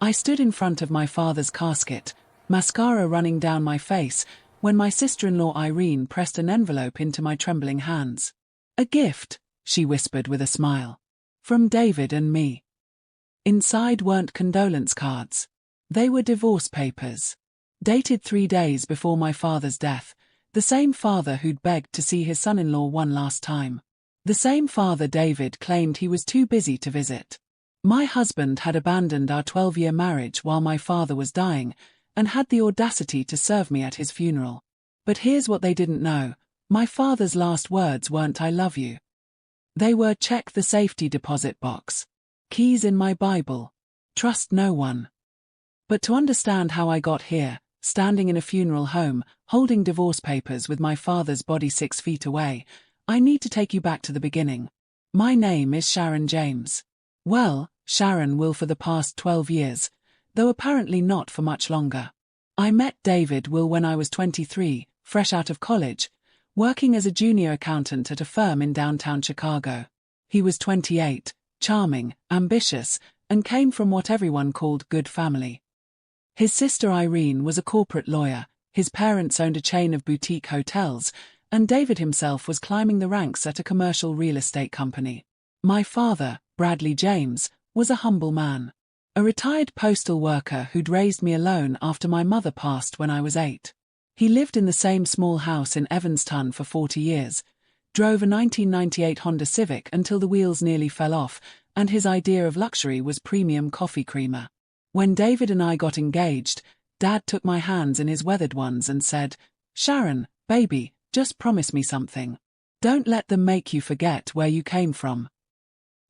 I stood in front of my father's casket, mascara running down my face, when my sister-in-law Irene pressed an envelope into my trembling hands. "A gift," she whispered with a smile. "From David and me." Inside weren't condolence cards. They were divorce papers. Dated 3 days before my father's death, the same father who'd begged to see his son-in-law one last time. The same father David claimed he was too busy to visit. My husband had abandoned our 12-year marriage while my father was dying, and had the audacity to serve me at his funeral. But here's what they didn't know: my father's last words weren't "I love you." They were "check the safety deposit box. Keys in my Bible. Trust no one." But to understand how I got here, standing in a funeral home, holding divorce papers with my father's body 6 feet away, I need to take you back to the beginning. My name is Sharon James. Well, Sharon will for the past 12 years, though apparently not for much longer. I met David Will when I was 23, fresh out of college, working as a junior accountant at a firm in downtown Chicago. He was 28, charming, ambitious, and came from what everyone called good family. His sister Irene was a corporate lawyer, his parents owned a chain of boutique hotels, and David himself was climbing the ranks at a commercial real estate company. My father, Bradley James, was a humble man. A retired postal worker who'd raised me alone after my mother passed when I was 8. He lived in the same small house in Evanston for 40 years, drove a 1998 Honda Civic until the wheels nearly fell off, and his idea of luxury was premium coffee creamer. When David and I got engaged, Dad took my hands in his weathered ones and said, "Sharon, baby, just promise me something. Don't let them make you forget where you came from."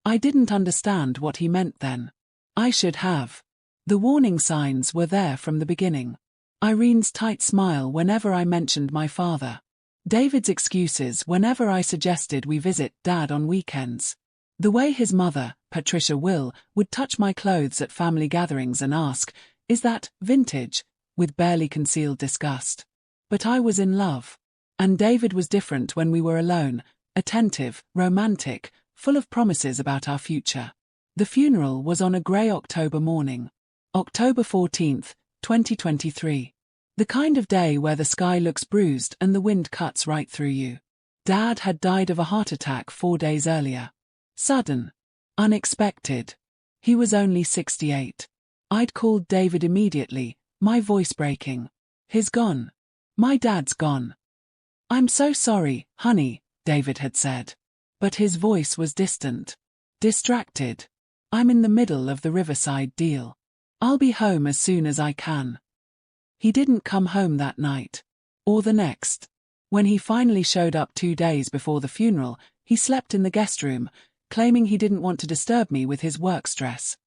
I didn't understand what he meant then. I should have. The warning signs were there from the beginning. Irene's tight smile whenever I mentioned my father. David's excuses whenever I suggested we visit Dad on weekends. The way his mother, Patricia Will, would touch my clothes at family gatherings and ask, "Is that vintage?" with barely concealed disgust. But I was in love. And David was different when we were alone, attentive, romantic, full of promises about our future. The funeral was on a grey October morning. October 14th, 2023. The kind of day where the sky looks bruised and the wind cuts right through you. Dad had died of a heart attack 4 days earlier. Sudden. Unexpected. He was only 68. I'd called David immediately, my voice breaking. "He's gone. My dad's gone." "I'm so sorry, honey," David had said. But his voice was distant. Distracted. "I'm in the middle of the Riverside deal. I'll be home as soon as I can." He didn't come home that night. Or the next. When he finally showed up 2 days before the funeral, he slept in the guest room, claiming he didn't want to disturb me with his work stress.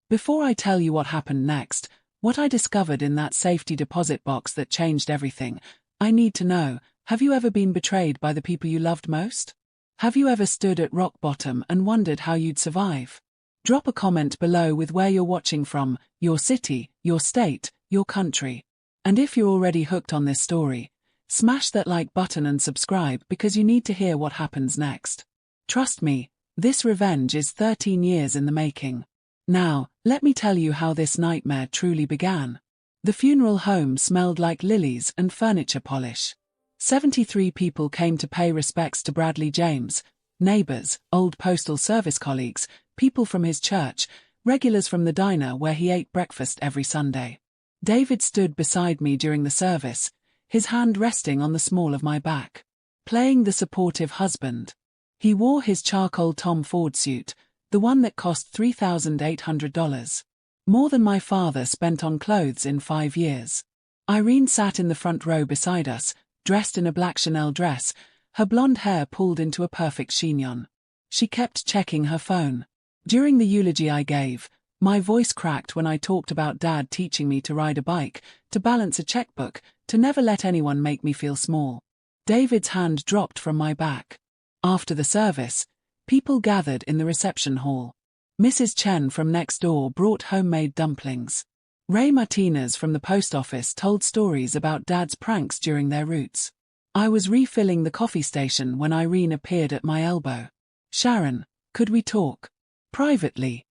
Before I tell you what happened next, what I discovered in that safety deposit box that changed everything, I need to know, have you ever been betrayed by the people you loved most? Have you ever stood at rock bottom and wondered how you'd survive? Drop a comment below with where you're watching from, your city, your state, your country. And if you're already hooked on this story, smash that like button and subscribe because you need to hear what happens next. Trust me, this revenge is 13 years in the making. Now, let me tell you how this nightmare truly began. The funeral home smelled like lilies and furniture polish. 73 people came to pay respects to Bradley James, neighbors, old postal service colleagues, people from his church, regulars from the diner where he ate breakfast every Sunday. David stood beside me during the service, his hand resting on the small of my back, playing the supportive husband. He wore his charcoal Tom Ford suit, the one that cost $3,800. More than my father spent on clothes in 5 years. Irene sat in the front row beside us, dressed in a black Chanel dress, her blonde hair pulled into a perfect chignon. She kept checking her phone. During the eulogy I gave, my voice cracked when I talked about Dad teaching me to ride a bike, to balance a checkbook, to never let anyone make me feel small. David's hand dropped from my back. After the service, people gathered in the reception hall. Mrs. Chen from next door brought homemade dumplings. Ray Martinez from the post office told stories about Dad's pranks during their routes. I was refilling the coffee station when Irene appeared at my elbow. "Sharon, could we talk? Privately?"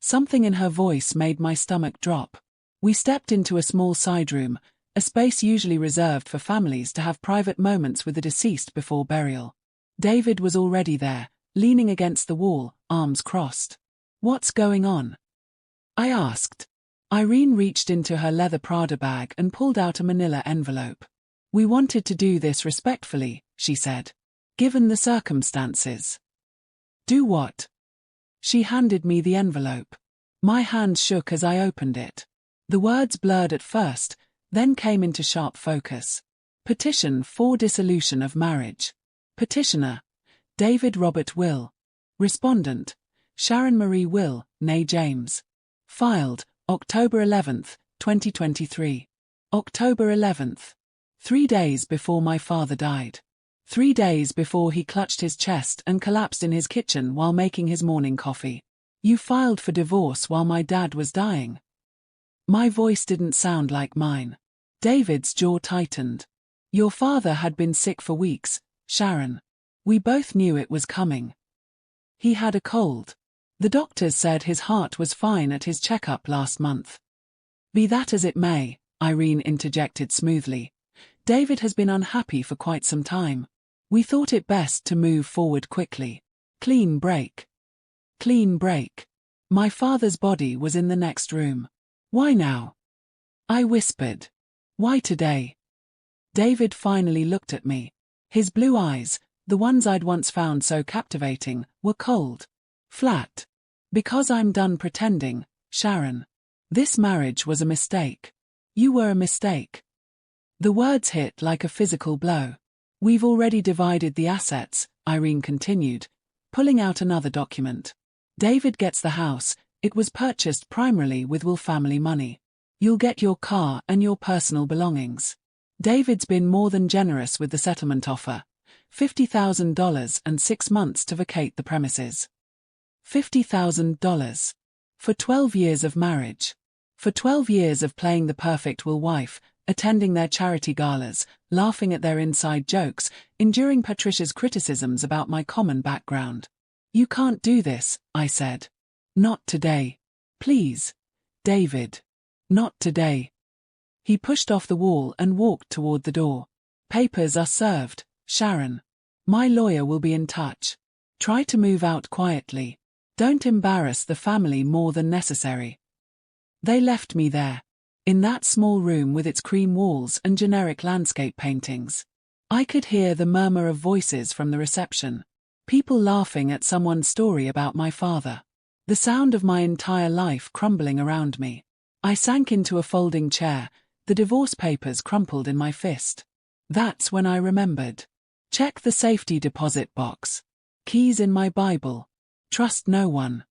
Something in her voice made my stomach drop. We stepped into a small side room, a space usually reserved for families to have private moments with the deceased before burial. David was already there, leaning against the wall, arms crossed. "What's going on?" I asked. Irene reached into her leather Prada bag and pulled out a manila envelope. "We wanted to do this respectfully," she said. "Given the circumstances." "Do what?" She handed me the envelope. My hand shook as I opened it. The words blurred at first, then came into sharp focus. Petition for dissolution of marriage. Petitioner: David Robert Will. Respondent: Sharon Marie Will, née James. Filed October 11th, 2023. October 11th. 3 days before my father died. 3 days before he clutched his chest and collapsed in his kitchen while making his morning coffee. "You filed for divorce while my dad was dying." My voice didn't sound like mine. David's jaw tightened. "Your father had been sick for weeks, Sharon. We both knew it was coming. He had a cold. The doctors said his heart was fine at his checkup last month." "Be that as it may," Irene interjected smoothly, "David has been unhappy for quite some time. We thought it best to move forward quickly. Clean break." Clean break. My father's body was in the next room. "Why now?" I whispered. "Why today?" David finally looked at me. His blue eyes, the ones I'd once found so captivating, were cold. Flat. "Because I'm done pretending, Sharon. This marriage was a mistake. You were a mistake." The words hit like a physical blow. "We've already divided the assets," Irene continued, pulling out another document. "David gets the house. It was purchased primarily with Will family money. You'll get your car and your personal belongings. David's been more than generous with the settlement offer. $50,000 and 6 months to vacate the premises. $50,000. For 12 years of marriage. For 12 years of playing the perfect Will wife, attending their charity galas, laughing at their inside jokes, enduring Patricia's criticisms about my common background. "You can't do this," I said. "Not today. Please. David. Not today." He pushed off the wall and walked toward the door. "Papers are served, Sharon. My lawyer will be in touch. Try to move out quietly. Don't embarrass the family more than necessary." They left me there, in that small room with its cream walls and generic landscape paintings. I could hear the murmur of voices from the reception. People laughing at someone's story about my father. The sound of my entire life crumbling around me. I sank into a folding chair, the divorce papers crumpled in my fist. That's when I remembered. Check the safety deposit box. Keys in my Bible. Trust no one.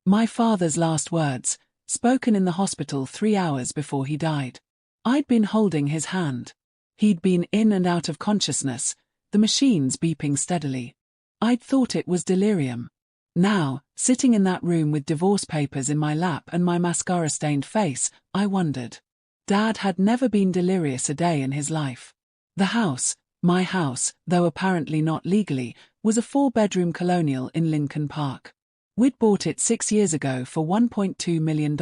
My father's last words, spoken in the hospital 3 hours before he died. I'd been holding his hand. He'd been in and out of consciousness, the machines beeping steadily. I'd thought it was delirium. Now, sitting in that room with divorce papers in my lap and my mascara-stained face, I wondered. Dad had never been delirious a day in his life. The house, my house, though apparently not legally, was a 4-bedroom colonial in Lincoln Park. We'd bought it 6 years ago for $1.2 million.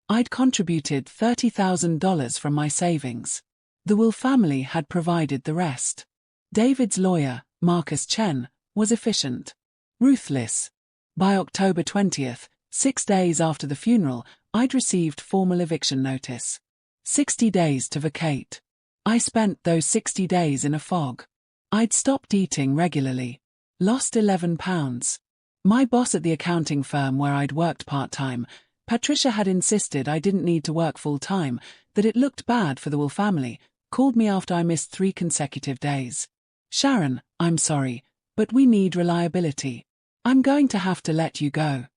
I'd contributed $30,000 from my savings. The Will family had provided the rest. David's lawyer, Marcus Chen, was efficient. Ruthless. By October 20th, 6 days after the funeral, I'd received formal eviction notice. 60 days to vacate. I spent those 60 days in a fog. I'd stopped eating regularly. Lost 11 pounds. My boss at the accounting firm where I'd worked part-time, Patricia, had insisted I didn't need to work full-time, that it looked bad for the Will family, called me after I missed 3 consecutive days. "Sharon, I'm sorry, but we need reliability. I'm going to have to let you go."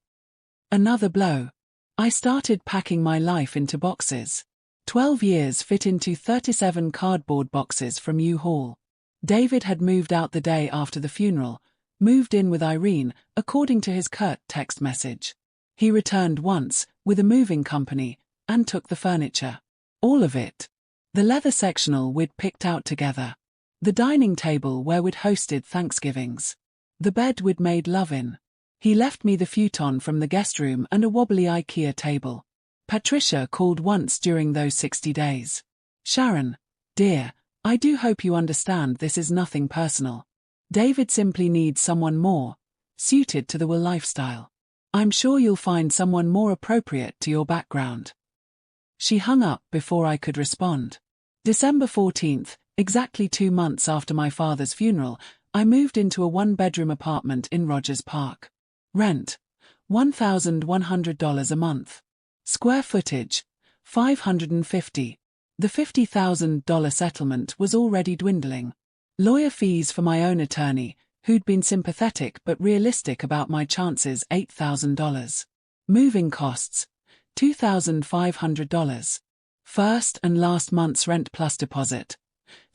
Another blow. I started packing my life into boxes. 12 years fit into 37 cardboard boxes from U-Haul. David had moved out the day after the funeral, moved in with Irene, according to his curt text message. He returned once, with a moving company, and took the furniture. All of it. The leather sectional we'd picked out together. The dining table where we'd hosted Thanksgivings. The bed we'd made love in. He left me the futon from the guest room and a wobbly IKEA table. Patricia called once during those 60 days. Sharon, dear, I do hope you understand this is nothing personal. David simply needs someone more suited to the Will lifestyle. I'm sure you'll find someone more appropriate to your background. She hung up before I could respond. December 14th, exactly 2 months after my father's funeral, I moved into a 1-bedroom apartment in Rogers Park. Rent, $1,100 a month. Square footage, 550. The $50,000 settlement was already dwindling. Lawyer fees for my own attorney, who'd been sympathetic but realistic about my chances, $8,000. Moving costs, $2,500. First and last month's rent plus deposit,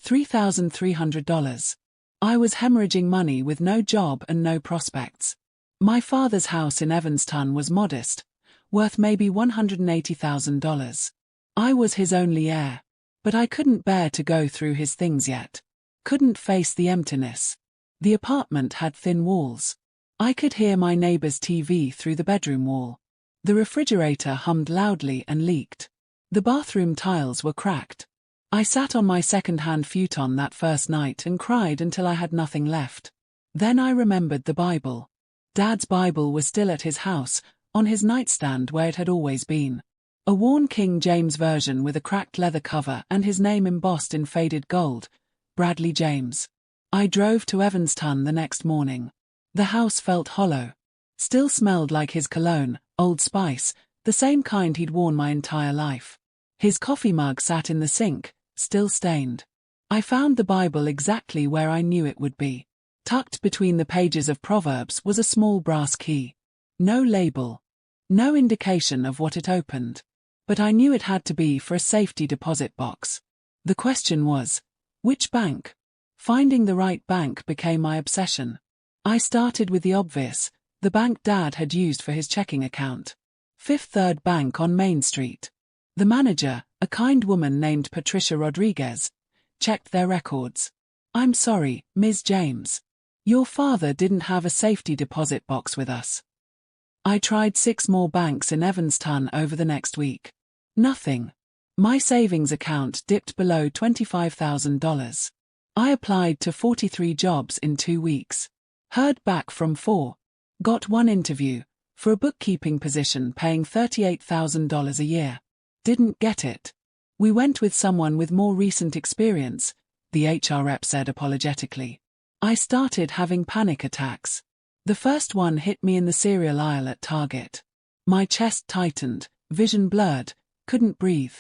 $3,300. I was hemorrhaging money with no job and no prospects. My father's house in Evanston was modest, worth maybe $180,000. I was his only heir, but I couldn't bear to go through his things yet. Couldn't face the emptiness. The apartment had thin walls. I could hear my neighbor's TV through the bedroom wall. The refrigerator hummed loudly and leaked. The bathroom tiles were cracked. I sat on my second-hand futon that first night and cried until I had nothing left. Then I remembered the Bible. Dad's Bible was still at his house, on his nightstand where it had always been. A worn King James version with a cracked leather cover and his name embossed in faded gold, Bradley James. I drove to Evanston the next morning. The house felt hollow. Still smelled like his cologne, Old Spice, the same kind he'd worn my entire life. His coffee mug sat in the sink, still stained. I found the Bible exactly where I knew it would be. Tucked between the pages of Proverbs was a small brass key. No label. No indication of what it opened. But I knew it had to be for a safety deposit box. The question was, which bank? Finding the right bank became my obsession. I started with the obvious, the bank Dad had used for his checking account. Fifth Third Bank on Main Street. The manager, a kind woman named Patricia Rodriguez, checked their records. "I'm sorry, Ms. James. Your father didn't have a safety deposit box with us." I tried 6 more banks in Evanston over the next week. Nothing. My savings account dipped below $25,000. I applied to 43 jobs in 2 weeks. Heard back from 4. Got 1 interview, for a bookkeeping position paying $38,000 a year. Didn't get it. "We went with someone with more recent experience," the HR rep said apologetically. I started having panic attacks. The first one hit me in the cereal aisle at Target. My chest tightened, vision blurred, couldn't breathe.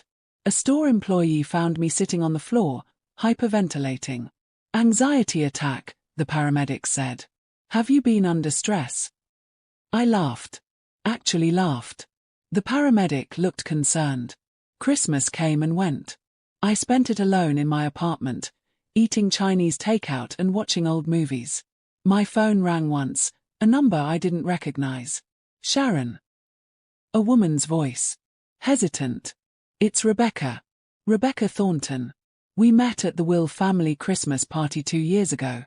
A store employee found me sitting on the floor, hyperventilating. "Anxiety attack," the paramedics said. "Have you been under stress?" I laughed. Actually laughed. The paramedic looked concerned. Christmas came and went. I spent it alone in my apartment, eating Chinese takeout and watching old movies. My phone rang once, a number I didn't recognize. "Sharon." A woman's voice. Hesitant. "It's Rebecca. Rebecca Thornton. We met at the Will family Christmas party 2 years ago."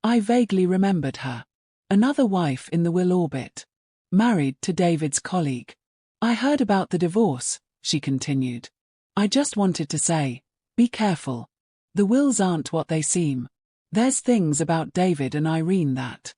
I vaguely remembered her. Another wife in the Will orbit. Married to David's colleague. "I heard about the divorce," she continued. "I just wanted to say, be careful. The Wills aren't what they seem. There's things about David and Irene that..."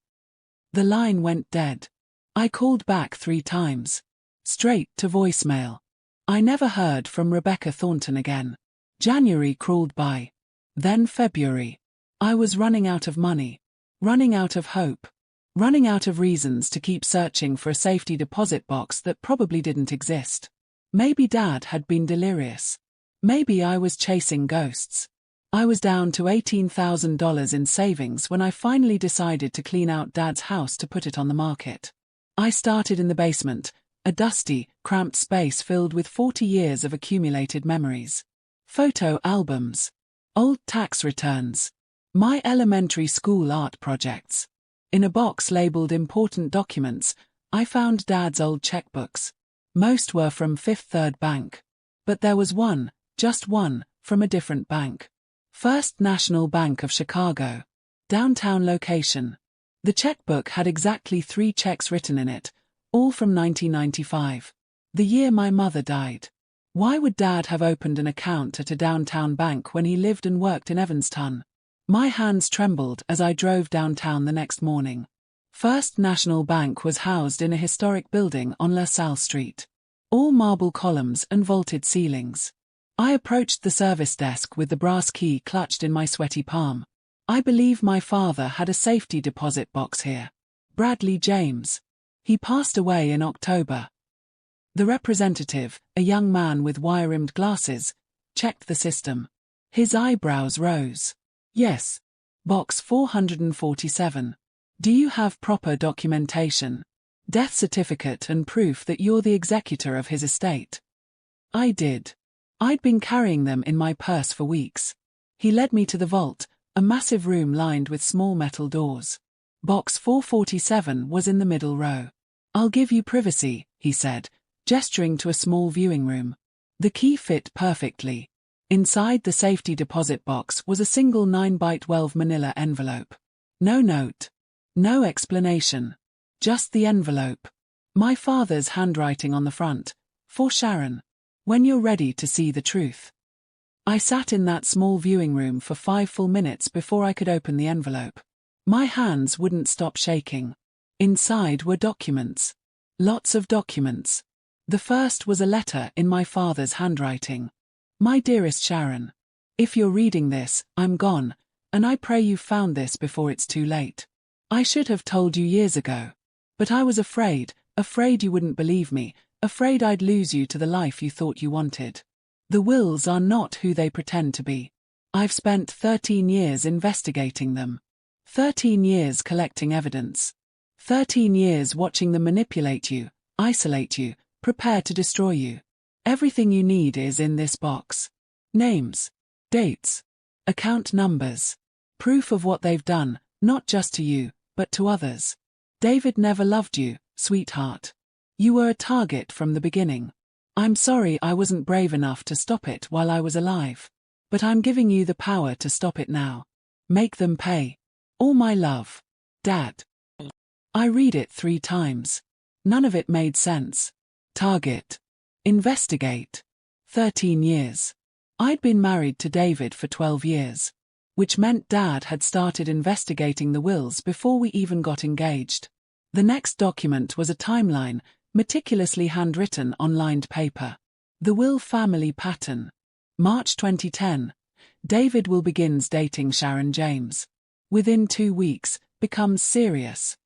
The line went dead. I called back 3 times. Straight to voicemail. I never heard from Rebecca Thornton again. January crawled by. Then February. I was running out of money. Running out of hope. Running out of reasons to keep searching for a safety deposit box that probably didn't exist. Maybe Dad had been delirious. Maybe I was chasing ghosts. I was down to $18,000 in savings when I finally decided to clean out Dad's house to put it on the market. I started in the basement, a dusty, cramped space filled with 40 years of accumulated memories. Photo albums. Old tax returns. My elementary school art projects. In a box labeled Important Documents, I found Dad's old checkbooks. Most were from Fifth Third Bank. But there was one, just one, from a different bank. First National Bank of Chicago. Downtown location. The checkbook had exactly 3 checks written in it, all from 1995. The year my mother died. Why would Dad have opened an account at a downtown bank when he lived and worked in Evanston? My hands trembled as I drove downtown the next morning. First National Bank was housed in a historic building on LaSalle Street. All marble columns and vaulted ceilings. I approached the service desk with the brass key clutched in my sweaty palm. I believe my father had a safety deposit box here. Bradley James. He passed away in October. The representative, a young man with wire-rimmed glasses, checked the system. His eyebrows rose. Yes. Box 447. Do you have proper documentation? Death certificate and proof that you're the executor of his estate? I did. I'd been carrying them in my purse for weeks. He led me to the vault, a massive room lined with small metal doors. Box 447 was in the middle row. I'll give you privacy, he said, gesturing to a small viewing room. The key fit perfectly. Inside the safety deposit box was a single 9x12 manila envelope. No note. No explanation. Just the envelope. My father's handwriting on the front. For Sharon. When you're ready to see the truth. I sat in that small viewing room for 5 full minutes before I could open the envelope. My hands wouldn't stop shaking. Inside were documents. Lots of documents. The first was a letter in my father's handwriting. My dearest Sharon. If you're reading this, I'm gone, and I pray you've found this before it's too late. I should have told you years ago. But I was afraid you wouldn't believe me, afraid I'd lose you to the life you thought you wanted. The wills are not who they pretend to be. I've spent 13 years investigating them. 13 years collecting evidence. 13 years watching them manipulate you, isolate you, prepare to destroy you. Everything you need is in this box. Names. Dates. Account numbers. Proof of what they've done, not just to you, but to others. David never loved you, sweetheart. You were a target from the beginning. I'm sorry I wasn't brave enough to stop it while I was alive. But I'm giving you the power to stop it now. Make them pay. All my love. Dad. I read it 3 times. None of it made sense. Target. Investigate. 13 years. I'd been married to David for 12 years. Which meant Dad had started investigating the wills before we even got engaged. The next document was a timeline, meticulously handwritten on lined paper. The will family pattern. March 2010. David will begins dating Sharon James. Within 2 weeks, becomes serious.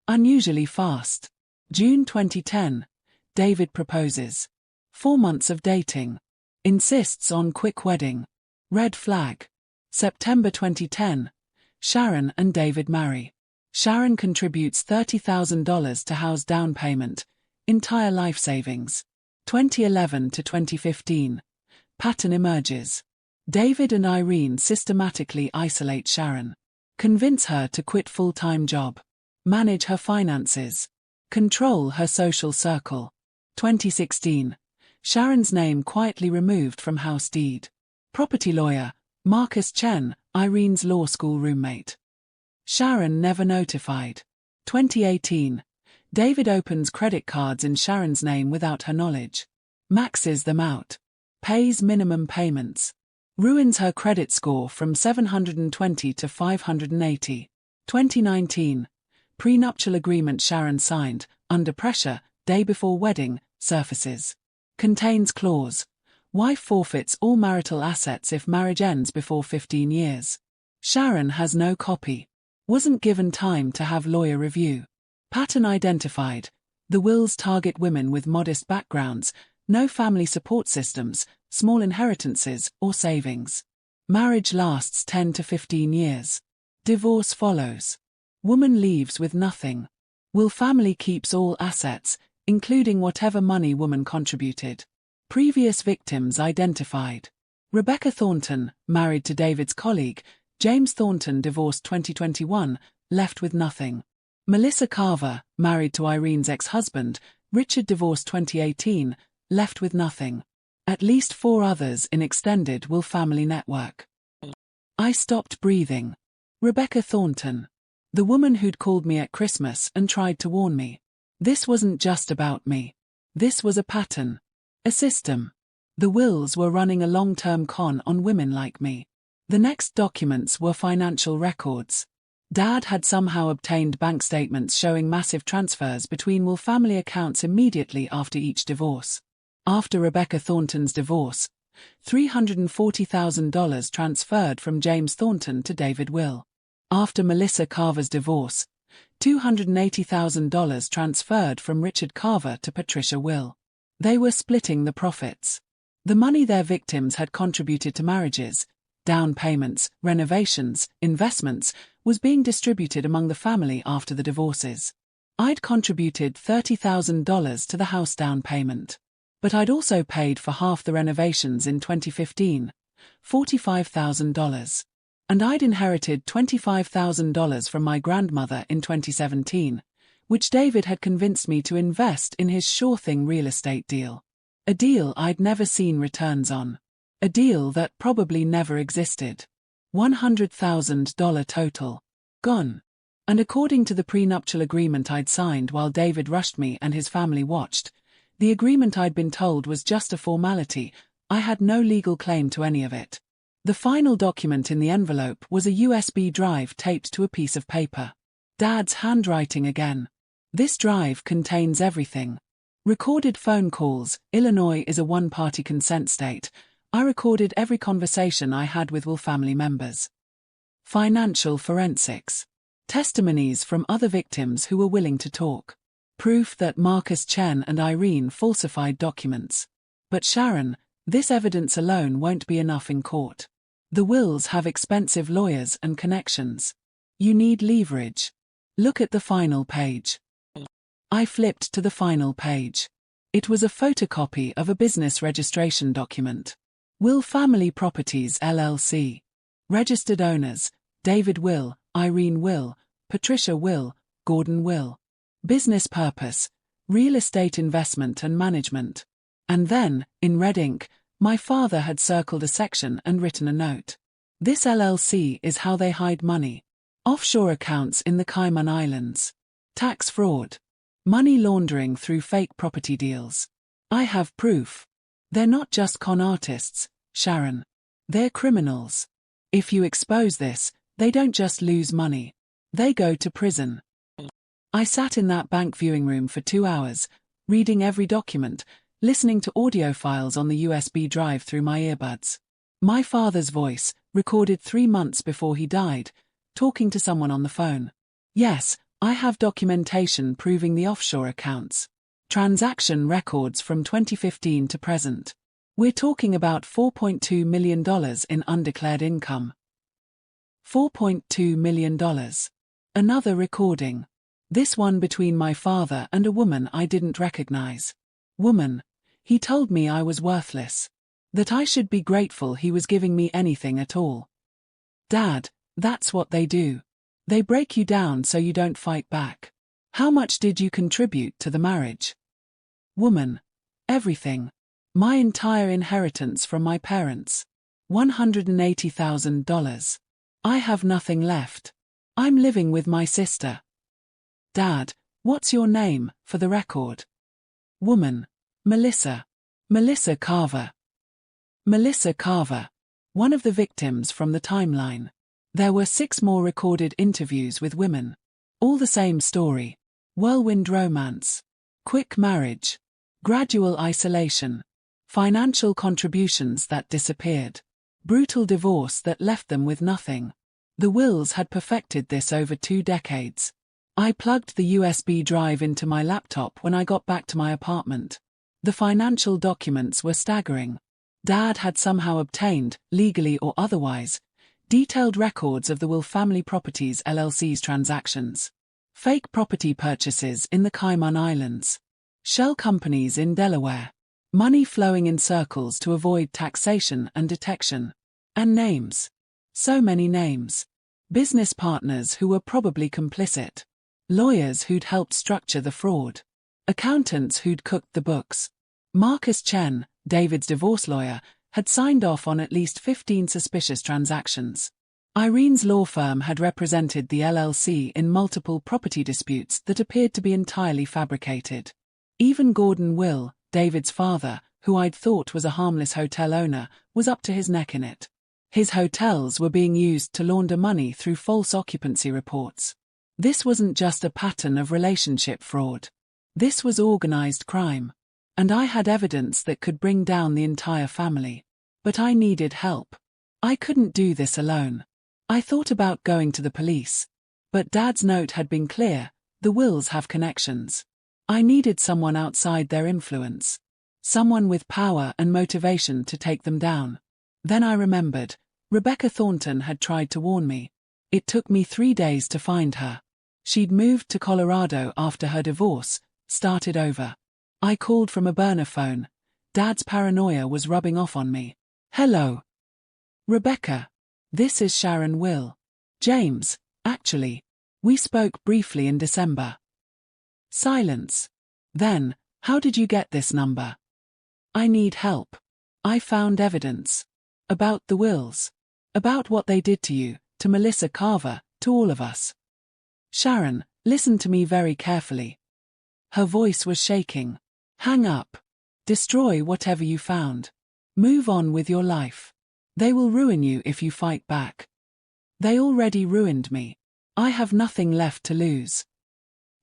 Unusually fast. June 2010. David proposes. 4 months of dating. Insists on quick wedding. Red flag. September 2010. Sharon and David marry. Sharon contributes $30,000 to house down payment, entire life savings. 2011 to 2015. Pattern emerges. David and Irene systematically isolate Sharon. Convince her to quit full-time job. Manage her finances. Control her social circle. 2016. Sharon's name quietly removed from house deed. Property lawyer, Marcus Chen, Irene's law school roommate. Sharon never notified. 2018. David opens credit cards in Sharon's name without her knowledge. Maxes them out. Pays minimum payments. Ruins her credit score from 720 to 580. 2019. Prenuptial agreement Sharon signed, under pressure, day before wedding, surfaces. Contains clause. Wife forfeits all marital assets if marriage ends before 15 years. Sharon has no copy. Wasn't given time to have lawyer review. Pattern identified. The wills target women with modest backgrounds, no family support systems, small inheritances or savings. Marriage lasts 10 to 15 years. Divorce follows. Woman leaves with nothing. Will family keeps all assets, including whatever money woman contributed. Previous victims identified. Rebecca Thornton, married to David's colleague, James Thornton, divorced 2021, left with nothing. Melissa Carver, married to Irene's ex-husband, Richard, divorced 2018, left with nothing. At least 4 others in extended will family network. I stopped breathing. Rebecca Thornton. The woman who'd called me at Christmas and tried to warn me. This wasn't just about me. This was a pattern. A system. The wills were running a long-term con on women like me. The next documents were financial records. Dad had somehow obtained bank statements showing massive transfers between Will family accounts immediately after each divorce. After Rebecca Thornton's divorce, $340,000 transferred from James Thornton to David Will. After Melissa Carver's divorce, $280,000 transferred from Richard Carver to Patricia Will. They were splitting the profits. The money their victims had contributed to marriages, down payments, renovations, investments, was being distributed among the family after the divorces. I'd contributed $30,000 to the house down payment. But I'd also paid for half the renovations in 2015, $45,000. And I'd inherited $25,000 from my grandmother in 2017, which David had convinced me to invest in his sure thing real estate deal. A deal I'd never seen returns on. A deal that probably never existed. $100,000 total. Gone. And according to the prenuptial agreement I'd signed while David rushed me and his family watched, the agreement I'd been told was just a formality. I had no legal claim to any of it. The final document in the envelope was a USB drive taped to a piece of paper. Dad's handwriting again. This drive contains everything. Recorded phone calls. Illinois is a one-party consent state. I recorded every conversation I had with Will family members. Financial forensics. Testimonies from other victims who were willing to talk. Proof that Marcus Chen and Irene falsified documents. But Sharon, this evidence alone won't be enough in court. The Wills have expensive lawyers and connections. You need leverage. Look at the final page. I flipped to the final page. It was a photocopy of a business registration document. Will Family Properties LLC. Registered owners, David Will, Irene Will, Patricia Will, Gordon Will. Business purpose, real estate investment and management. And then, in red ink, my father had circled a section and written a note. This LLC is how they hide money. Offshore accounts in the Cayman Islands. Tax fraud. Money laundering through fake property deals. I have proof. They're not just con artists, Sharon. They're criminals. If you expose this, they don't just lose money. They go to prison. I sat in that bank viewing room for 2 hours, reading every document, listening to audio files on the USB drive through my earbuds. My father's voice, recorded 3 months before he died, talking to someone on the phone. Yes, I have documentation proving the offshore accounts. Transaction records from 2015 to present. We're talking about $4.2 million in undeclared income. $4.2 million. Another recording. This one between my father and a woman I didn't recognize. Woman. He told me I was worthless. That I should be grateful he was giving me anything at all. Dad, that's what they do. They break you down so you don't fight back. How much did you contribute to the marriage? Woman. Everything. My entire inheritance from my parents. $180,000. I have nothing left. I'm living with my sister. Dad, what's your name, for the record? Woman. Melissa. Melissa Carver. Melissa Carver. One of the victims from the timeline. There were 6 more recorded interviews with women. All the same story. Whirlwind romance. Quick marriage. Gradual isolation. Financial contributions that disappeared. Brutal divorce that left them with nothing. The Wills had perfected this over 2 decades. I plugged the USB drive into my laptop when I got back to my apartment. The financial documents were staggering. Dad had somehow obtained, legally or otherwise, detailed records of the Will Family Properties LLC's transactions. Fake property purchases in the Cayman Islands. Shell companies in Delaware. Money flowing in circles to avoid taxation and detection. And names. So many names. Business partners who were probably complicit. Lawyers who'd helped structure the fraud. Accountants who'd cooked the books. Marcus Chen, David's divorce lawyer, had signed off on at least 15 suspicious transactions. Irene's law firm had represented the LLC in multiple property disputes that appeared to be entirely fabricated. Even Gordon Will, David's father, who I'd thought was a harmless hotel owner, was up to his neck in it. His hotels were being used to launder money through false occupancy reports. This wasn't just a pattern of relationship fraud. This was organized crime. And I had evidence that could bring down the entire family. But I needed help. I couldn't do this alone. I thought about going to the police. But Dad's note had been clear: the Wills have connections. I needed someone outside their influence. Someone with power and motivation to take them down. Then I remembered, Rebecca Thornton had tried to warn me. It took me 3 days to find her. She'd moved to Colorado after her divorce, started over. I called from a burner phone. Dad's paranoia was rubbing off on me. "Hello. Rebecca. This is Sharon Will. James, actually. We spoke briefly in December." Silence. Then, "How did you get this number?" "I need help. I found evidence. About the Wills. About what they did to you, to Melissa Carver, to all of us." "Sharon, listen to me very carefully." Her voice was shaking. "Hang up. Destroy whatever you found. Move on with your life. They will ruin you if you fight back. They already ruined me. I have nothing left to lose."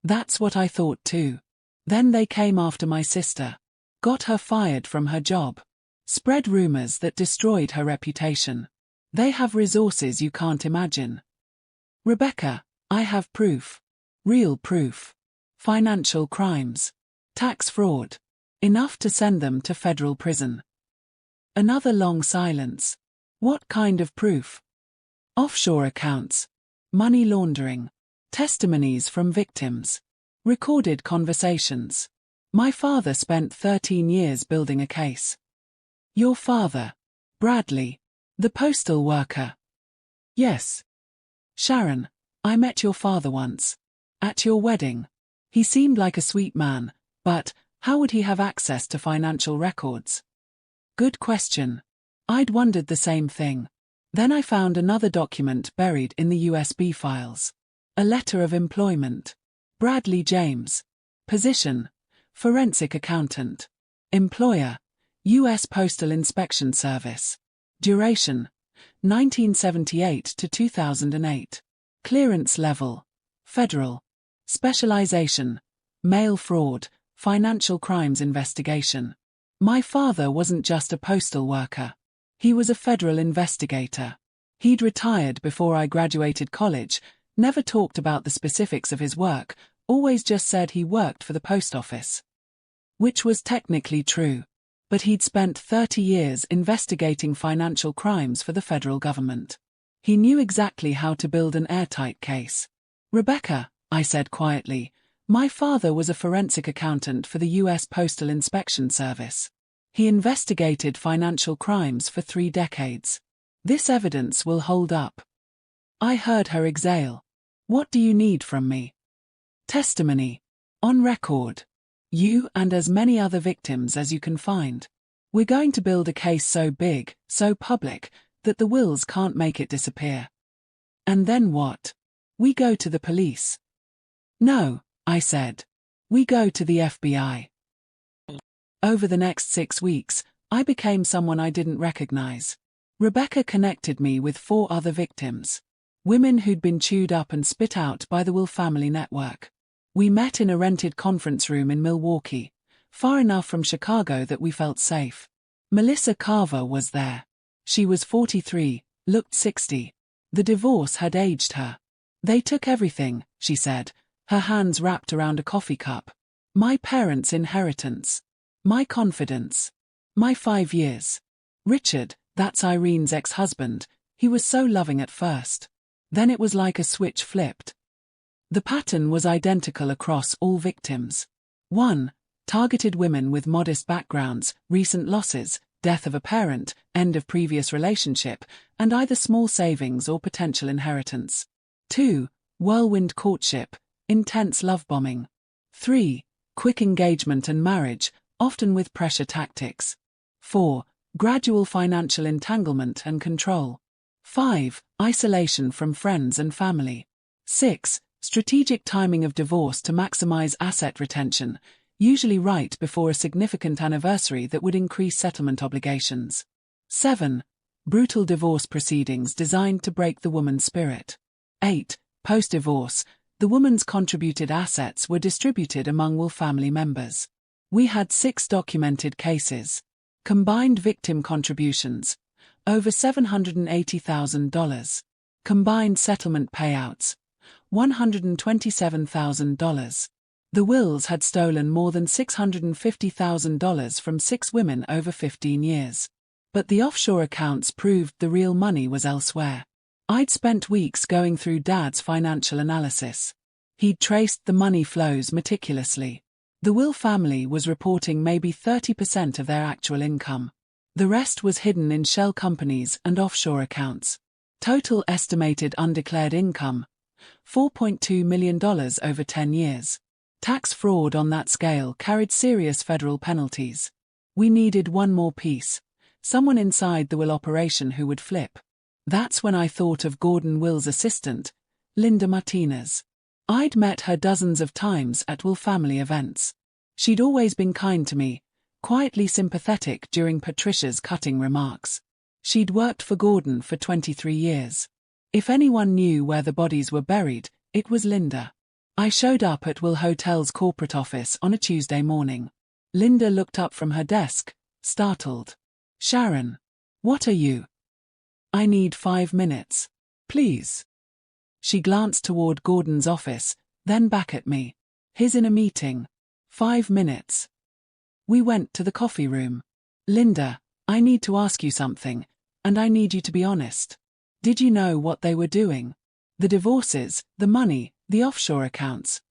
That's what I thought too. Then they came after my sister. Got her fired from her job. Spread rumors that destroyed her reputation. They have resources you can't imagine. "Rebecca, I have proof. Real proof. Financial crimes. Tax fraud. Enough to send them to federal prison." Another long silence. "What kind of proof?" "Offshore accounts. Money laundering. Testimonies from victims. Recorded conversations. My father spent 13 years building a case." "Your father? Bradley? The postal worker?" "Yes. Sharon, I met your father once. At your wedding. He seemed like a sweet man, but how would he have access to financial records?" Good question. I'd wondered the same thing. Then I found another document buried in the USB files. A letter of employment. Bradley James. Position: forensic accountant. Employer: U.S. Postal Inspection Service. Duration: 1978 to 2008. Clearance level: federal. Specialization: mail fraud, financial crimes investigation. My father wasn't just a postal worker. He was a federal investigator. He'd retired before I graduated college, never talked about the specifics of his work, always just said he worked for the post office. Which was technically true. But he'd spent 30 years investigating financial crimes for the federal government. He knew exactly how to build an airtight case. "Rebecca," I said quietly, "my father was a forensic accountant for the U.S. Postal Inspection Service. He investigated financial crimes for 3 decades. This evidence will hold up." I heard her exhale. "What do you need from me?" "Testimony. On record. You and as many other victims as you can find. We're going to build a case so big, so public, that the Wills can't make it disappear." "And then what?" "We go to the police." "No," I said. "We go to the FBI." Over the next 6 weeks, I became someone I didn't recognize. Rebecca connected me with 4 other victims. Women who'd been chewed up and spit out by the Will family network. We met in a rented conference room in Milwaukee, far enough from Chicago that we felt safe. Melissa Carver was there. She was 43, looked 60. The divorce had aged her. "They took everything," she said, her hands wrapped around a coffee cup. "My parents' inheritance. My confidence. My 5 years. Richard, that's Irene's ex-husband, he was so loving at first. Then it was like a switch flipped." The pattern was identical across all victims. 1. Targeted women with modest backgrounds, recent losses, death of a parent, end of previous relationship, and either small savings or potential inheritance. 2. Whirlwind courtship, intense love bombing. 3. Quick engagement and marriage, often with pressure tactics. 4. Gradual financial entanglement and control. 5. Isolation from friends and family. 6. Strategic timing of divorce to maximize asset retention, usually right before a significant anniversary that would increase settlement obligations. 7. Brutal divorce proceedings designed to break the woman's spirit. 8. Post-divorce, the woman's contributed assets were distributed among all family members. We had 6 documented cases. Combined victim contributions, over $780,000. Combined settlement payouts, $127,000. The wills had stolen more than $650,000 from 6 women over 15 years. But the offshore accounts proved the real money was elsewhere. I'd spent weeks going through Dad's financial analysis. He'd traced the money flows meticulously. The Will family was reporting maybe 30% of their actual income. The rest was hidden in shell companies and offshore accounts. Total estimated undeclared income, $4.2 million over 10 years. Tax fraud on that scale carried serious federal penalties. We needed one more piece, someone inside the Will operation who would flip. That's when I thought of Gordon Will's assistant, Linda Martinez. I'd met her dozens of times at Will family events. She'd always been kind to me, quietly sympathetic during Patricia's cutting remarks. She'd worked for Gordon for 23 years. If anyone knew where the bodies were buried, it was Linda. I showed up at Will Hotel's corporate office on a Tuesday morning. Linda looked up from her desk, startled. "Sharon, what are you?" "I need 5 minutes. Please." She glanced toward Gordon's office, then back at me. "He's in a meeting. 5 minutes." We went to the coffee room. "Linda, I need to ask you something, and I need you to be honest. Did you know what they were doing? The divorces, the money, the offshore accounts?"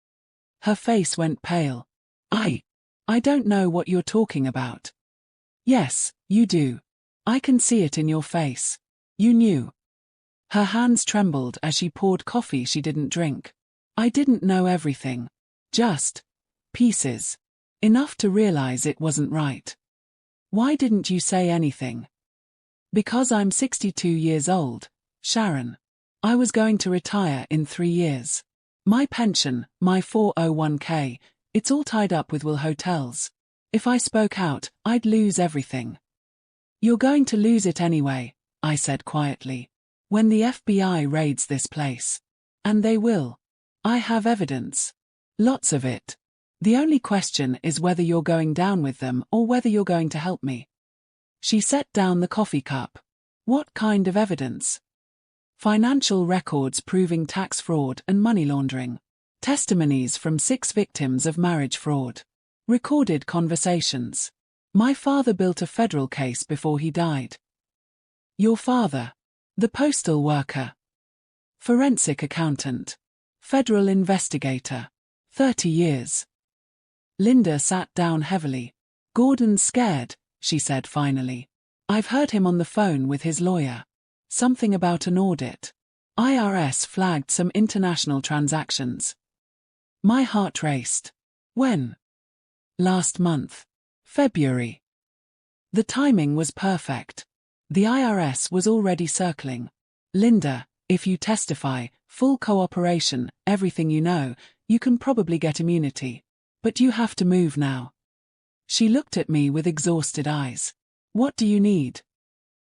Her face went pale. I don't know what you're talking about." "Yes, you do. I can see it in your face. You knew." Her hands trembled as she poured coffee she didn't drink. "I didn't know everything. Just pieces. Enough to realize it wasn't right." "Why didn't you say anything?" "Because I'm 62 years old, Sharon. I was going to retire in 3 years. My pension, my 401k, it's all tied up with Will Hotels. If I spoke out, I'd lose everything." "You're going to lose it anyway," I said quietly. "When the FBI raids this place. And they will. I have evidence. Lots of it. The only question is whether you're going down with them or whether you're going to help me." She set down the coffee cup. "What kind of evidence?" "Financial records proving tax fraud and money laundering. Testimonies from 6 victims of marriage fraud. Recorded conversations. My father built a federal case before he died." "Your father? The postal worker? Forensic accountant? Federal investigator? 30 years. Linda sat down heavily. "Gordon's scared," she said finally. "I've heard him on the phone with his lawyer. Something about an audit. IRS flagged some international transactions." My heart raced. "When?" "Last month. February." The timing was perfect. The IRS was already circling. "Linda, if you testify, full cooperation, everything you know, you can probably get immunity. But you have to move now." She looked at me with exhausted eyes. "What do you need?"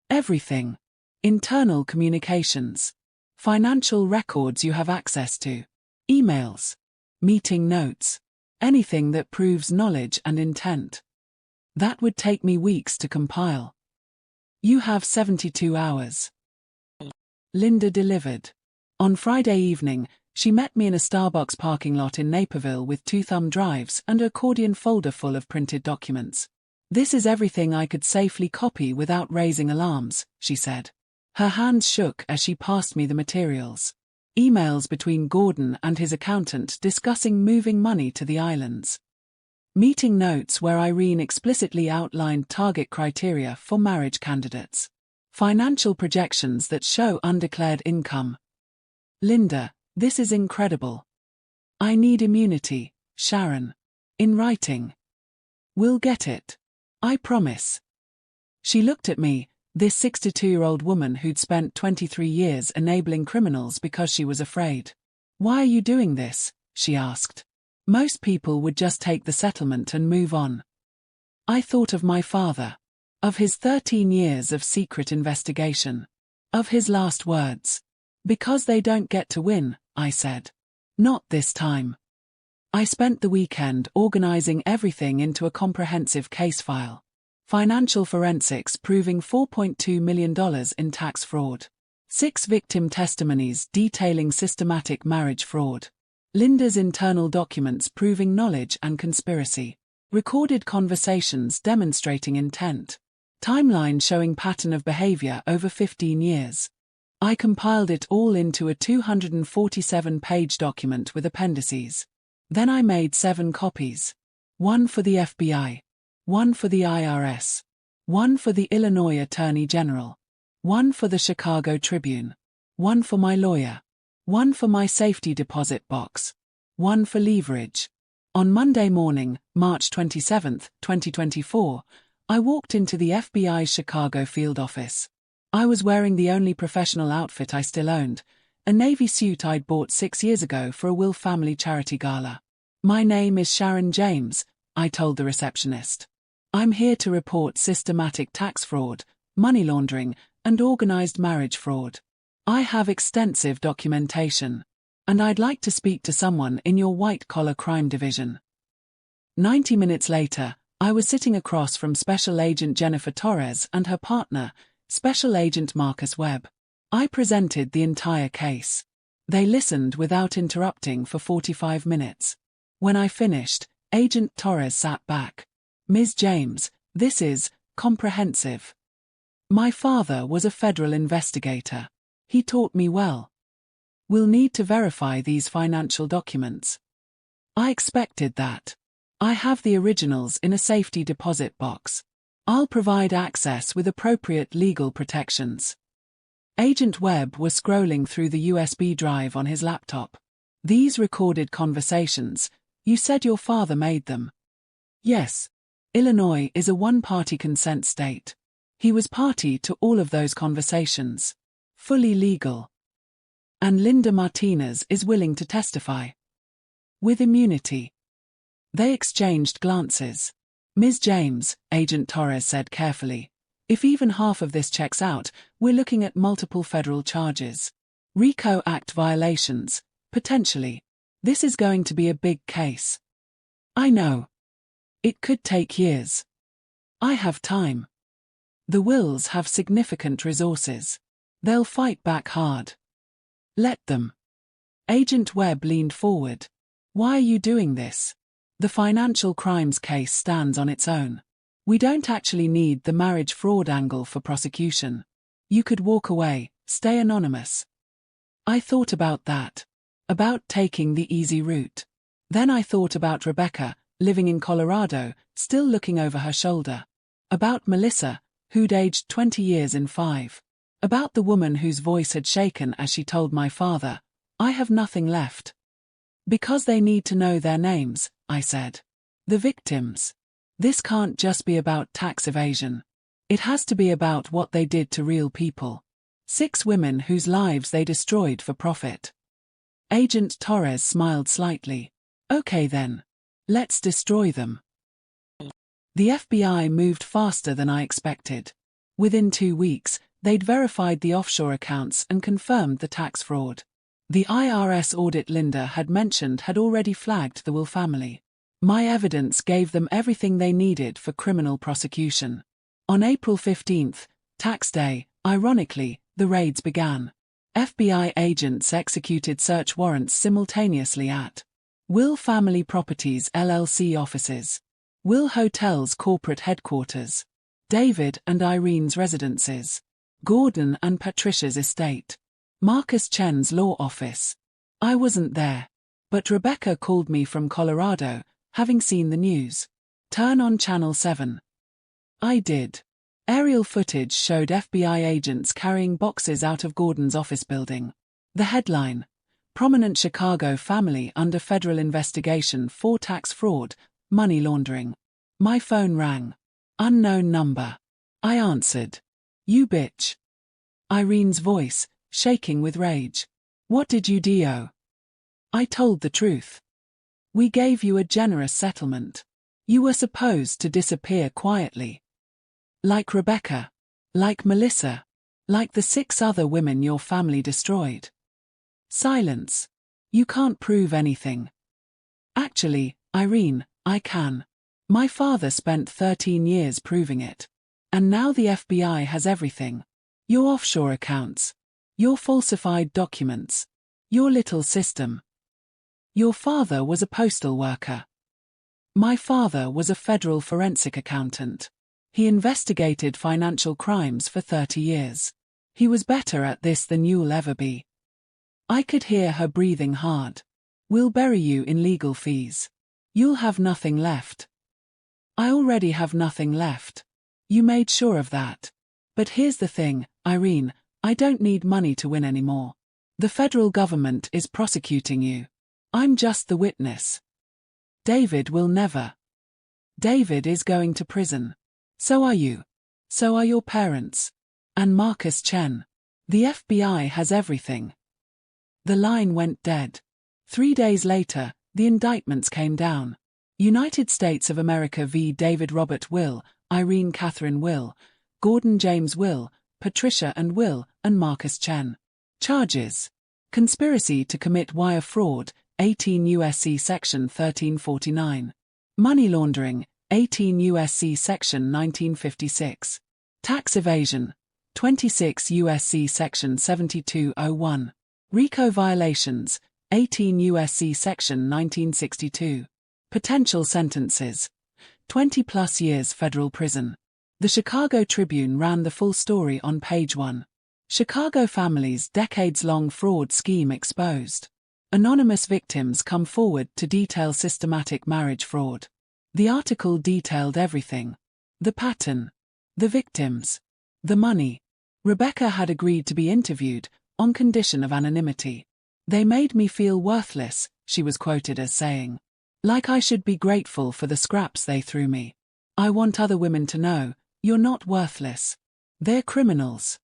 "Everything. Internal communications. Financial records you have access to. Emails. Meeting notes. Anything that proves knowledge and intent." "That would take me weeks to compile." "You have 72 hours. Linda delivered. On Friday evening, she met me in a Starbucks parking lot in Naperville with 2 thumb drives and an accordion folder full of printed documents. "This is everything I could safely copy without raising alarms," she said. Her hands shook as she passed me the materials. Emails between Gordon and his accountant discussing moving money to the islands. Meeting notes where Irene explicitly outlined target criteria for marriage candidates. Financial projections that show undeclared income. "Linda, this is incredible. I need immunity, Sharon. In writing. We'll get it. I promise." She looked at me, This 62-year-old woman who'd spent 23 years enabling criminals because she was afraid. "Why are you doing this?" she asked. "Most people would just take the settlement and move on." I thought of my father. Of his 13 years of secret investigation. Of his last words. "Because they don't get to win," I said. "Not this time." I spent the weekend organizing everything into a comprehensive case file. Financial forensics proving $4.2 million in tax fraud. 6 victim testimonies detailing systematic marriage fraud. Linda's internal documents proving knowledge and conspiracy. Recorded conversations demonstrating intent. Timeline showing pattern of behavior over 15 years. I compiled it all into a 247-page document with appendices. Then I made 7 copies. 1 for the FBI. 1 for the IRS. 1 for the Illinois Attorney General. 1 for the Chicago Tribune. 1 for my lawyer. 1 for my safety deposit box. 1 for leverage. On Monday morning, March 27, 2024, I walked into the FBI's Chicago field office. I was wearing the only professional outfit I still owned, a navy suit I'd bought 6 years ago for a Will family charity gala. "My name is Sharon James," I told the receptionist. "I'm here to report systematic tax fraud, money laundering, and organized marriage fraud. I have extensive documentation. And I'd like to speak to someone in your white-collar crime division." 90 minutes later, I was sitting across from Special Agent Jennifer Torres and her partner, Special Agent Marcus Webb. I presented the entire case. They listened without interrupting for 45 minutes. When I finished, Agent Torres sat back. "Ms. James, this is comprehensive. My father was a federal investigator. He taught me well. We'll need to verify these financial documents." I expected that. "I have the originals in a safety deposit box. I'll provide access with appropriate legal protections." Agent Webb was scrolling through the USB drive on his laptop. "These recorded conversations, you said your father made them." "Yes. Illinois is a one-party consent state. He was party to all of those conversations. Fully legal. And Linda Martinez is willing to testify. With immunity." They exchanged glances. "Ms. James," Agent Torres said carefully, "if even half of this checks out, we're looking at multiple federal charges. RICO Act violations, potentially. This is going to be a big case." "I know. It could take years. I have time. The Wills have significant resources. They'll fight back hard. Let them." Agent Webb leaned forward. "Why are you doing this? The financial crimes case stands on its own. We don't actually need the marriage fraud angle for prosecution. You could walk away, stay anonymous." I thought about that. About taking the easy route. Then I thought about Rebecca, living in Colorado, still looking over her shoulder. About Melissa, who'd aged 20 years in 5. About the woman whose voice had shaken as she told my father, "I have nothing left." "Because they need to know their names," I said. "The victims. This can't just be about tax evasion. It has to be about what they did to real people. 6 women whose lives they destroyed for profit." Agent Torres smiled slightly. "Okay then. Let's destroy them." The FBI moved faster than I expected. Within 2 weeks, they'd verified the offshore accounts and confirmed the tax fraud. The IRS audit Linda had mentioned had already flagged the Will family. My evidence gave them everything they needed for criminal prosecution. On April 15, tax day, ironically, the raids began. FBI agents executed search warrants simultaneously at Will Family Properties LLC offices, Will Hotels corporate headquarters, David and Irene's residences, Gordon and Patricia's estate, Marcus Chen's law office. I wasn't there, but Rebecca called me from Colorado, having seen the news. "Turn on Channel 7. I did. Aerial footage showed FBI agents carrying boxes out of Gordon's office building. The headline: Prominent Chicago family under federal investigation for tax fraud, money laundering. My phone rang. Unknown number. I answered. You bitch. Irene's voice, shaking with rage. What did you do? I told the truth. We gave you a generous settlement. You were supposed to disappear quietly. Like Rebecca. Like Melissa. Like the 6 other women your family destroyed. Silence. You can't prove anything. Actually, Irene, I can. My father spent 13 years proving it. And now the FBI has everything. Your offshore accounts. Your falsified documents. Your little system. Your father was a postal worker. My father was a federal forensic accountant. He investigated financial crimes for 30 years. He was better at this than you'll ever be. I could hear her breathing hard. We'll bury you in legal fees. You'll have nothing left. I already have nothing left. You made sure of that. But here's the thing, Irene, I don't need money to win anymore. The federal government is prosecuting you. I'm just the witness. David will never. David is going to prison. So are you. So are your parents. And Marcus Chen. The FBI has everything. The line went dead. 3 days later, the indictments came down. United States of America v. David Robert Will, Irene Catherine Will, Gordon James Will, Patricia and Will, and Marcus Chen. Charges. Conspiracy to commit wire fraud, 18 U.S.C. Section 1349. Money laundering, 18 U.S.C. Section 1956. Tax evasion, 26 U.S.C. Section 7201. RICO violations, 18 U.S.C. Section 1962. Potential sentences. 20+ years federal prison. The Chicago Tribune ran the full story on page 1. Chicago families' decades-long fraud scheme exposed. Anonymous victims come forward to detail systematic marriage fraud. The article detailed everything. The pattern. The victims. The money. Rebecca had agreed to be interviewed, on condition of anonymity. They made me feel worthless, she was quoted as saying. Like I should be grateful for the scraps they threw me. I want other women to know, you're not worthless. They're criminals.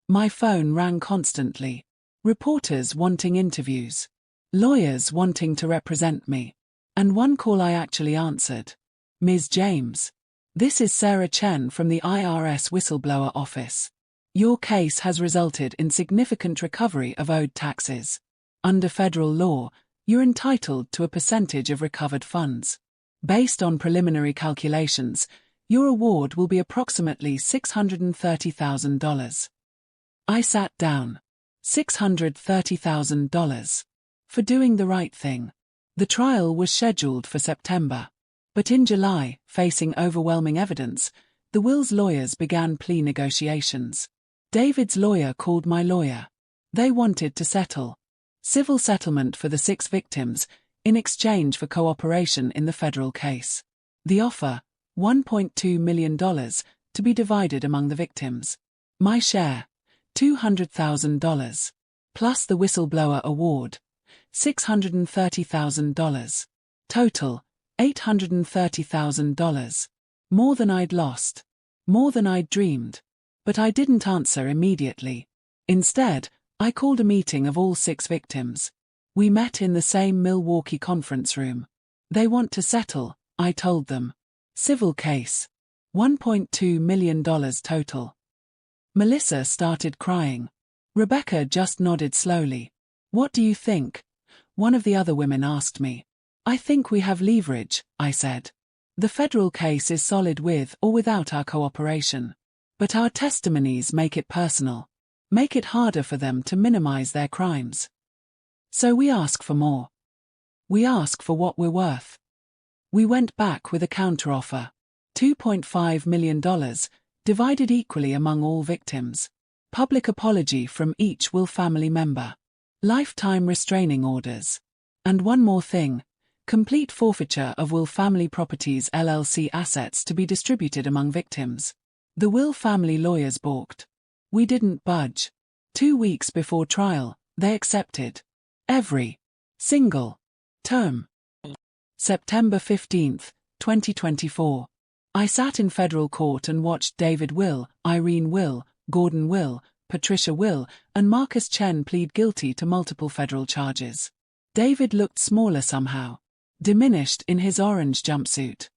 My phone rang constantly. Reporters wanting interviews. Lawyers wanting to represent me. And one call I actually answered. Ms. James. This is Sarah Chen from the IRS whistleblower office. Your case has resulted in significant recovery of owed taxes. Under federal law, you're entitled to a percentage of recovered funds. Based on preliminary calculations, your award will be approximately $630,000. I sat down. $630,000. For doing the right thing. The trial was scheduled for September. But in July, facing overwhelming evidence, the Will's lawyers began plea negotiations. David's lawyer called my lawyer. They wanted to settle. Civil settlement for the 6 victims, in exchange for cooperation in the federal case. The offer, $1.2 million, to be divided among the victims. My share, $200,000. Plus the whistleblower award, $630,000. Total, $830,000. More than I'd lost. More than I'd dreamed. But I didn't answer immediately. Instead, I called a meeting of all 6 victims. We met in the same Milwaukee conference room. They want to settle, I told them. Civil case. $1.2 million total. Melissa started crying. Rebecca just nodded slowly. What do you think? One of the other women asked me. I think we have leverage, I said. The federal case is solid with or without our cooperation. But our testimonies make it personal. Make it harder for them to minimize their crimes. So we ask for more. We ask for what we're worth. We went back with a counteroffer. $2.5 million, divided equally among all victims. Public apology from each Will family member. Lifetime restraining orders. And one more thing. Complete forfeiture of Will Family Properties LLC assets to be distributed among victims. The Will family lawyers balked. We didn't budge. 2 weeks before trial, they accepted. Every single term. September 15, 2024. I sat in federal court and watched David Will, Irene Will, Gordon Will, Patricia Will, and Marcus Chen plead guilty to multiple federal charges. David looked smaller somehow, diminished in his orange jumpsuit.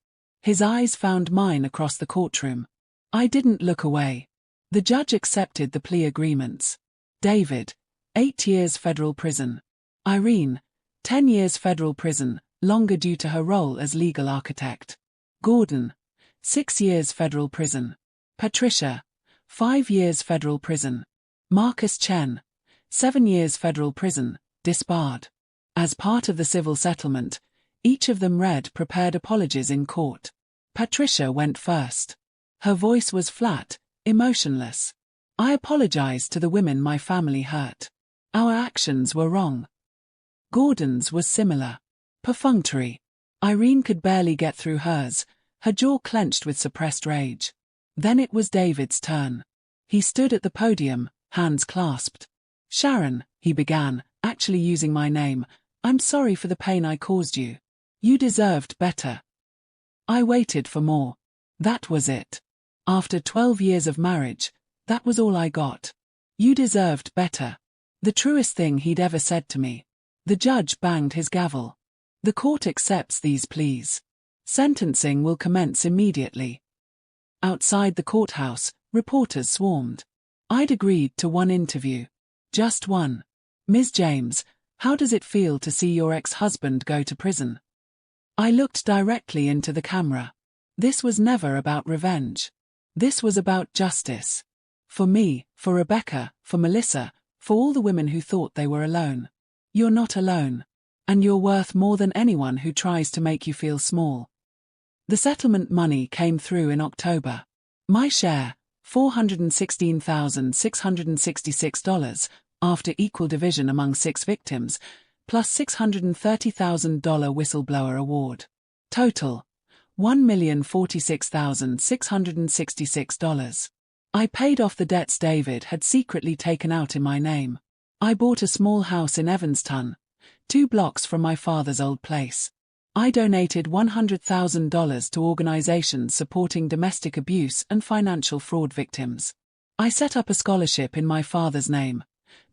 His eyes found mine across the courtroom. I didn't look away. The judge accepted the plea agreements. David, 8 years federal prison. Irene, 10 years federal prison, longer due to her role as legal architect. Gordon, 6 years federal prison. Patricia, 5 years federal prison. Marcus Chen, 7 years federal prison, disbarred. As part of the civil settlement, each of them read prepared apologies in court. Patricia went first. Her voice was flat, emotionless. I apologized to the women my family hurt. Our actions were wrong. Gordon's was similar. Perfunctory. Irene could barely get through hers, her jaw clenched with suppressed rage. Then it was David's turn. He stood at the podium, hands clasped. "Sharon," he began, actually using my name, "I'm sorry for the pain I caused you. You deserved better." I waited for more. That was it. After 12 years of marriage, that was all I got. "You deserved better." The truest thing he'd ever said to me. The judge banged his gavel. "The court accepts these pleas. Sentencing will commence immediately." Outside the courthouse, reporters swarmed. I'd agreed to one interview. Just one. "Ms. James, how does it feel to see your ex-husband go to prison?" I looked directly into the camera. This was never about revenge. This was about justice. For me, for Rebecca, for Melissa, for all the women who thought they were alone. You're not alone. And you're worth more than anyone who tries to make you feel small. The settlement money came through in October. My share, $416,666, after equal division among 6 victims, plus $630,000 whistleblower award. Total, $1,046,666. I paid off the debts David had secretly taken out in my name. I bought a small house in Evanston, 2 blocks from my father's old place. I donated $100,000 to organizations supporting domestic abuse and financial fraud victims. I set up a scholarship in my father's name,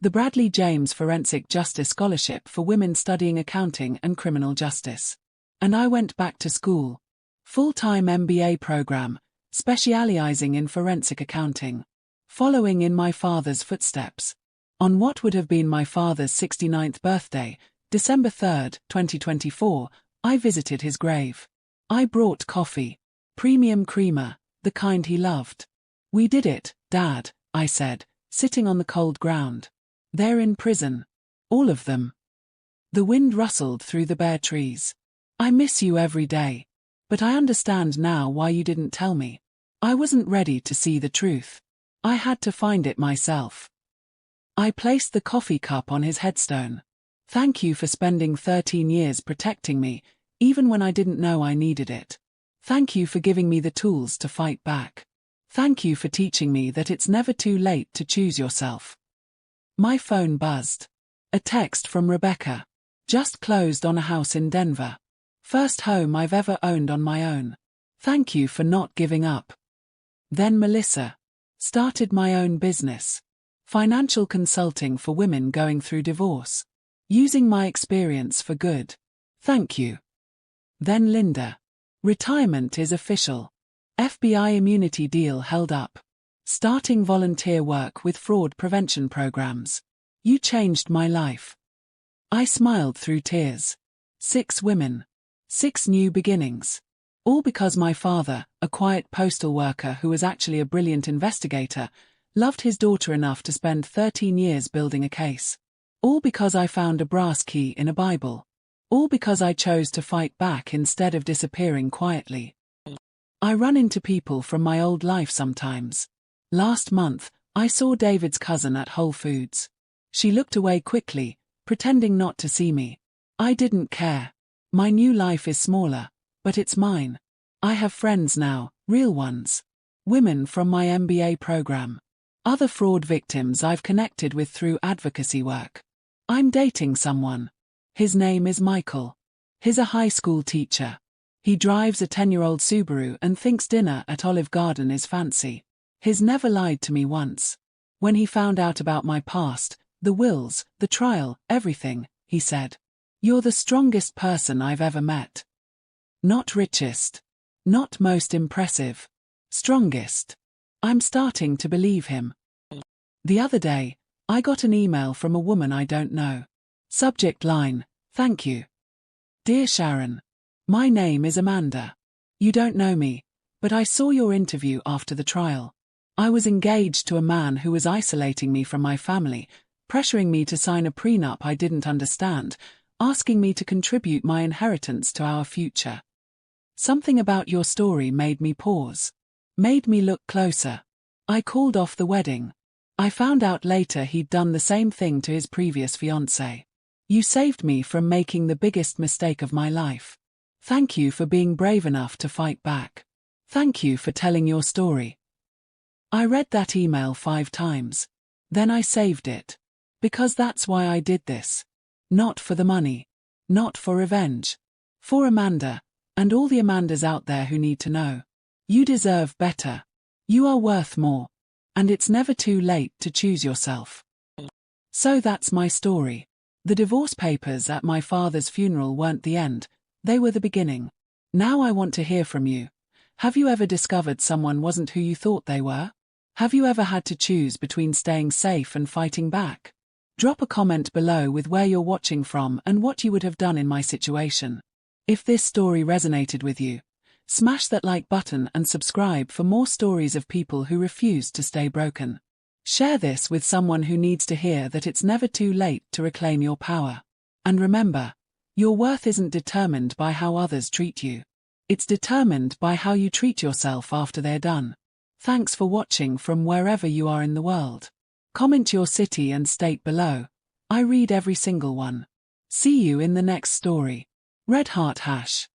the Bradley James Forensic Justice Scholarship for women studying accounting and criminal justice. And I went back to school. Full-time MBA program, specializing in forensic accounting. Following in my father's footsteps. On what would have been my father's 69th birthday, December 3, 2024, I visited his grave. I brought coffee. Premium creamer, the kind he loved. "We did it, Dad," I said, sitting on the cold ground. "They're in prison. All of them." The wind rustled through the bare trees. "I miss you every day. But I understand now why you didn't tell me. I wasn't ready to see the truth. I had to find it myself." I placed the coffee cup on his headstone. "Thank you for spending 13 years protecting me, even when I didn't know I needed it. Thank you for giving me the tools to fight back. Thank you for teaching me that it's never too late to choose yourself." My phone buzzed. A text from Rebecca. "Just closed on a house in Denver. First home I've ever owned on my own. Thank you for not giving up." Then Melissa. "Started my own business. Financial consulting for women going through divorce. Using my experience for good. Thank you." Then Linda. "Retirement is official. FBI immunity deal held up. Starting volunteer work with fraud prevention programs. You changed my life." I smiled through tears. 6 women. 6 new beginnings. All because my father, a quiet postal worker who was actually a brilliant investigator, loved his daughter enough to spend 13 years building a case. All because I found a brass key in a Bible. All because I chose to fight back instead of disappearing quietly. I run into people from my old life sometimes. Last month, I saw David's cousin at Whole Foods. She looked away quickly, pretending not to see me. I didn't care. My new life is smaller, but it's mine. I have friends now, real ones. Women from my MBA program. Other fraud victims I've connected with through advocacy work. I'm dating someone. His name is Michael. He's a high school teacher. He drives a 10-year-old Subaru and thinks dinner at Olive Garden is fancy. He's never lied to me once. When he found out about my past, the wills, the trial, everything, he said, "You're the strongest person I've ever met. Not richest. Not most impressive. Strongest." I'm starting to believe him. The other day, I got an email from a woman I don't know. Subject line, "Thank you. Dear Sharon. My name is Amanda. You don't know me, but I saw your interview after the trial. I was engaged to a man who was isolating me from my family, pressuring me to sign a prenup I didn't understand, asking me to contribute my inheritance to our future. Something about your story made me pause. Made me look closer. I called off the wedding. I found out later he'd done the same thing to his previous fiancée. You saved me from making the biggest mistake of my life. Thank you for being brave enough to fight back. Thank you for telling your story." I read that email 5 times. Then I saved it. Because that's why I did this. Not for the money. Not for revenge. For Amanda, and all the Amandas out there who need to know. You deserve better. You are worth more. And it's never too late to choose yourself. So that's my story. The divorce papers at my father's funeral weren't the end, they were the beginning. Now I want to hear from you. Have you ever discovered someone wasn't who you thought they were? Have you ever had to choose between staying safe and fighting back? Drop a comment below with where you're watching from and what you would have done in my situation. If this story resonated with you, smash that like button and subscribe for more stories of people who refuse to stay broken. Share this with someone who needs to hear that it's never too late to reclaim your power. And remember, your worth isn't determined by how others treat you. It's determined by how you treat yourself after they're done. Thanks for watching from wherever you are in the world. Comment your city and state below. I read every single one. See you in the next story. Red Heart #.